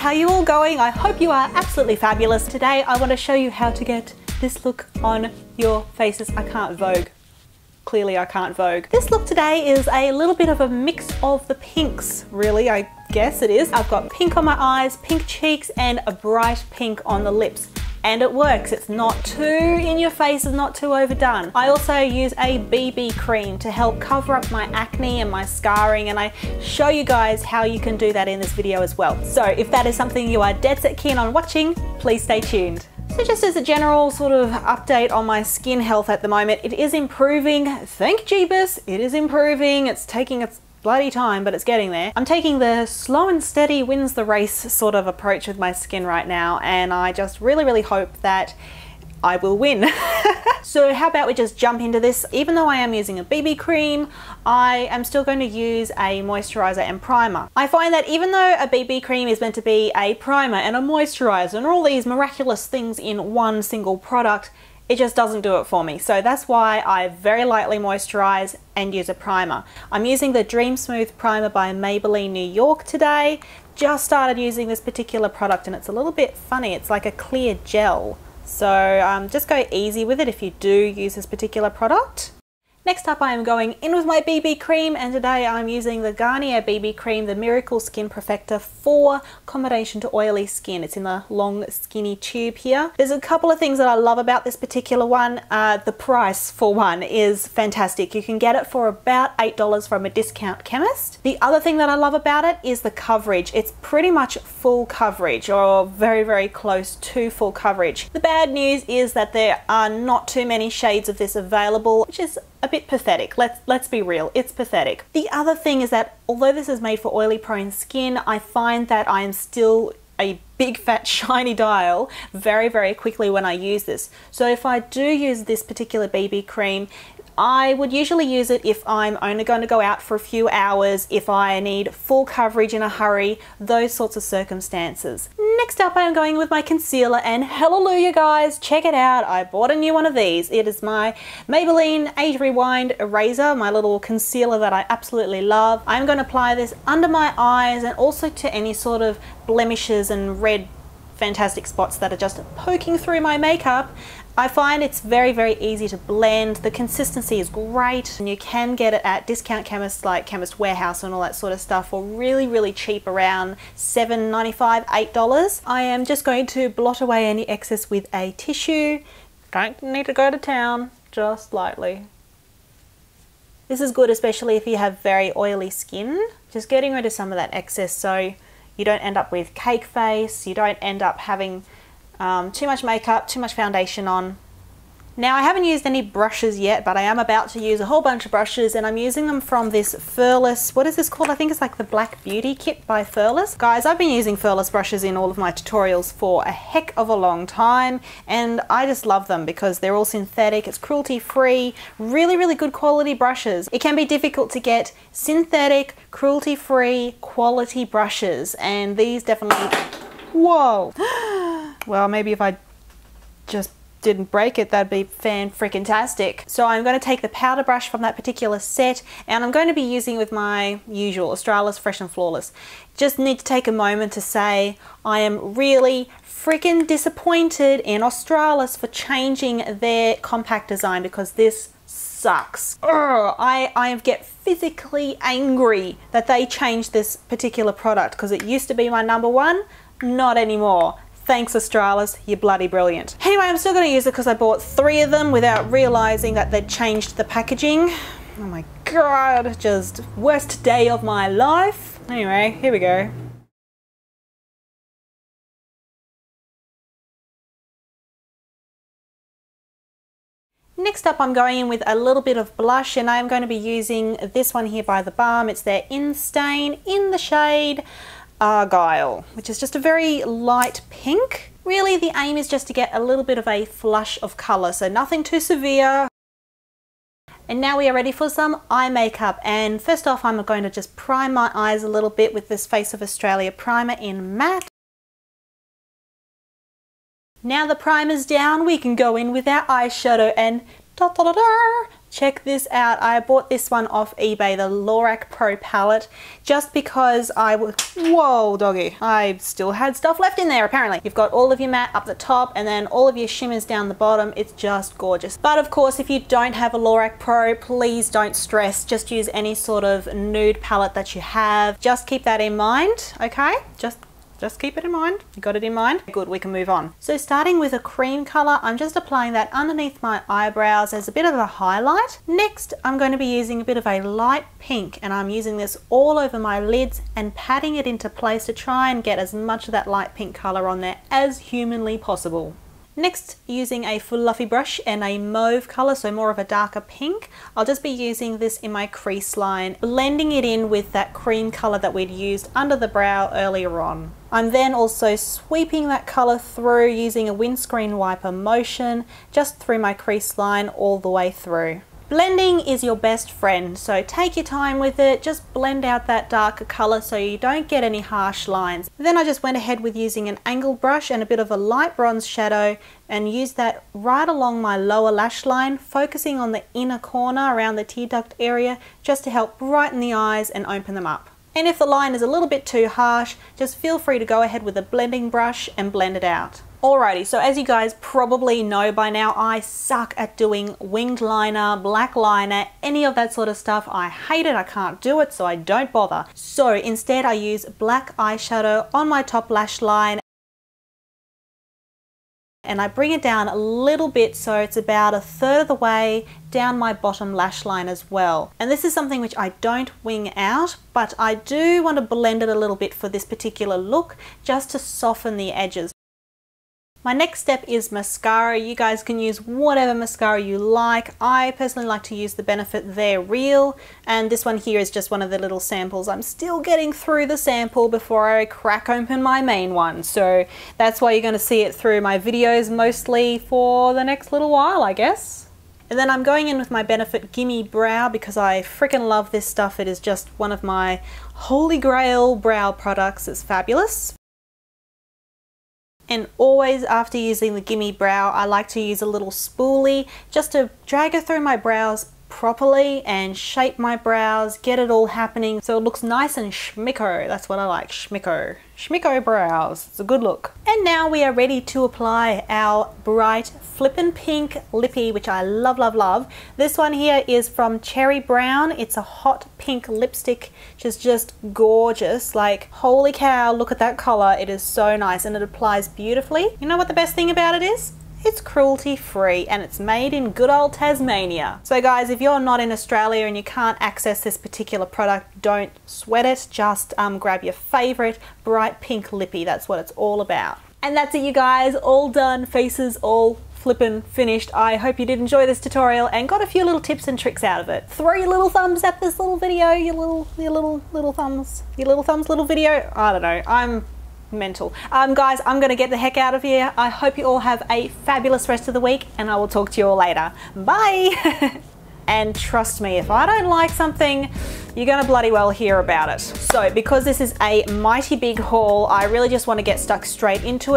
how you all going? I hope you are absolutely fabulous. Today I want to show you how to get this look on your faces. I can't Vogue. Clearly I can't Vogue. This look today is a little bit of a mix of the pinks, really, I guess it is. I've got pink on my eyes, pink cheeks, and a bright pink on the lips. And it works. It's not too in your face, it's not too overdone. I also use a BB cream to help cover up my acne and my scarring, and I show you guys how you can do that in this video as well. So if that is something you are dead set keen on watching, please stay tuned. So just as a general sort of update on my skin health at the moment, it is improving. Thank Jeebus, it is improving. It's taking its bloody time, but it's getting there. I'm taking the slow and steady wins the race sort of approach with my skin right now, and I just really hope that I will win. So how about we just jump into this? Even though I am using a BB cream, I am still going to use a moisturiser and primer. I find that even though a BB cream is meant to be a primer and a moisturiser and all these miraculous things in one single product, it just doesn't do it for me. So that's why I very lightly moisturize and use a primer. I'm using the Dream Smooth primer by Maybelline New York today. Just started using this particular product and it's a little bit funny. It's like a clear gel. So just go easy with it if you do use this particular product. Next up I am going in with my BB cream, and today I'm using the Garnier BB cream, the Miracle Skin Perfector for combination to oily skin. It's in the long skinny tube here. There's a couple of things that I love about this particular one. The price for one is fantastic. You can get it for about $8 from a discount chemist. The other thing that I love about it is the coverage. It's pretty much full coverage, or very close to full coverage. The bad news is that there are not too many shades of this available, which is a bit pathetic. Let's be real, it's pathetic. The other thing is that although this is made for oily prone skin, I find that I am still a big fat shiny dial very quickly when I use this. So if I do use this particular BB cream, I would usually use it if I'm only going to go out for a few hours, if I need full coverage in a hurry, those sorts of circumstances. Next up I am going with my concealer, and hallelujah guys, check it out, I bought a new one of these. It is my Maybelline Age Rewind Eraser, my little concealer that I absolutely love. I'm going to apply this under my eyes and also to any sort of blemishes and red fantastic spots that are just poking through my makeup. I find it's very easy to blend. The consistency is great, and you can get it at discount chemists like Chemist Warehouse and all that sort of stuff for really cheap, around $7.95, $8. I am just going to blot away any excess with a tissue. Don't need to go to town, just lightly. This is good especially if you have very oily skin. Just getting rid of some of that excess so you don't end up with cake face, you don't end up having too much makeup, too much foundation on. Now I haven't used any brushes yet, but I am about to use a whole bunch of brushes, and I'm using them from this Furless, what is this called? I think it's like the Black Beauty Kit by Furless. Guys, I've been using Furless brushes in all of my tutorials for a heck of a long time, and I just love them because they're all synthetic, it's cruelty free, really good quality brushes. It can be difficult to get synthetic, cruelty free, quality brushes, and these definitely, whoa. Well, maybe if I just didn't break it, that'd be fan-freaking-tastic. So I'm going to take the powder brush from that particular set, and I'm going to be using it with my usual Australis Fresh and Flawless. Just need to take a moment to say I am really freaking disappointed in Australis for changing their compact design, because this sucks. I get physically angry that they changed this particular product, because it used to be my #1, not anymore. Thanks Australis, you're bloody brilliant. Anyway, I'm still going to use it because I bought 3 of them without realizing that they'd changed the packaging. Oh my god, just worst day of my life. Anyway, here we go. Next up I'm going in with a little bit of blush, and I'm going to be using this one here by The Balm. It's their In Stain in the shade Argyle, which is just a very light pink. Really the aim is just to get a little bit of a flush of colour, so nothing too severe. And now we are ready for some eye makeup, and first off I'm going to just prime my eyes a little bit with this Face of Australia primer in matte. Now the primer's down, we can go in with our eyeshadow and check this out. I bought this one off eBay, the Lorac Pro Palette, just because whoa doggy, I still had stuff left in there apparently. You've got all of your matte up the top and then all of your shimmers down the bottom. It's just gorgeous. But of course, if you don't have a Lorac Pro, please don't stress. Just use any sort of nude palette that you have. Just keep that in mind, okay? Just keep it in mind. You got it in mind? Good, we can move on. So starting with a cream color, I'm just applying that underneath my eyebrows as a bit of a highlight. Next, I'm going to be using a bit of a light pink, and I'm using this all over my lids and patting it into place to try and get as much of that light pink color on there as humanly possible. Next, using a fluffy brush and a mauve color, so more of a darker pink, I'll just be using this in my crease line, blending it in with that cream color that we'd used under the brow earlier on. I'm then also sweeping that color through using a windscreen wiper motion, just through my crease line all the way through. Blending is your best friend, so take your time with it, just blend out that darker color so you don't get any harsh lines. Then I just went ahead with using an angled brush and a bit of a light bronze shadow and used that right along my lower lash line, focusing on the inner corner around the tear duct area just to help brighten the eyes and open them up. And if the line is a little bit too harsh, just feel free to go ahead with a blending brush and blend it out. Alrighty, so as you guys probably know by now, I suck at doing winged liner, black liner, any of that sort of stuff. I hate it, I can't do it, so I don't bother. So instead I use black eyeshadow on my top lash line and I bring it down a little bit so it's about 1/3 of the way down my bottom lash line as well. And this is something which I don't wing out, but I do want to blend it a little bit for this particular look just to soften the edges. My next step is mascara. You guys can use whatever mascara you like. I personally like to use the Benefit They're Real, and this one here is just one of the little samples. I'm still getting through the sample before I crack open my main one, so that's why you're going to see it through my videos mostly for the next little while, I guess. And then I'm going in with my Benefit GimMe Brow because I freaking love this stuff. It is just one of my holy grail brow products. It's fabulous. And always after using the GimMe Brow, I like to use a little spoolie just to drag it through my brows properly and shape my brows, get it all happening so it looks nice and schmicko. That's what I like, schmicko. Schmicko brows, it's a good look. And now we are ready to apply our bright flippin' pink lippy, which I love, love, love. This one here is from Cherry Brown. It's a hot pink lipstick, which is just gorgeous. Like, holy cow, look at that color. It is so nice and it applies beautifully. You know what the best thing about it is? It's cruelty free and it's made in good old Tasmania. So guys, if you're not in Australia and you can't access this particular product, don't sweat it. Just grab your favorite bright pink lippy. That's what it's all about. And that's it, you guys. All done. Faces all flippin' finished. I hope you did enjoy this tutorial and got a few little tips and tricks out of it. Throw your little thumbs at this little video, your little thumbs, little video. I don't know. I'm mental. Guys, I'm gonna get the heck out of here. I hope you all have a fabulous rest of the week and I will talk to you all later. Bye. And trust me, if I don't like something, you're gonna bloody well hear about it. So because this is a mighty big haul, I really just want to get stuck straight into it.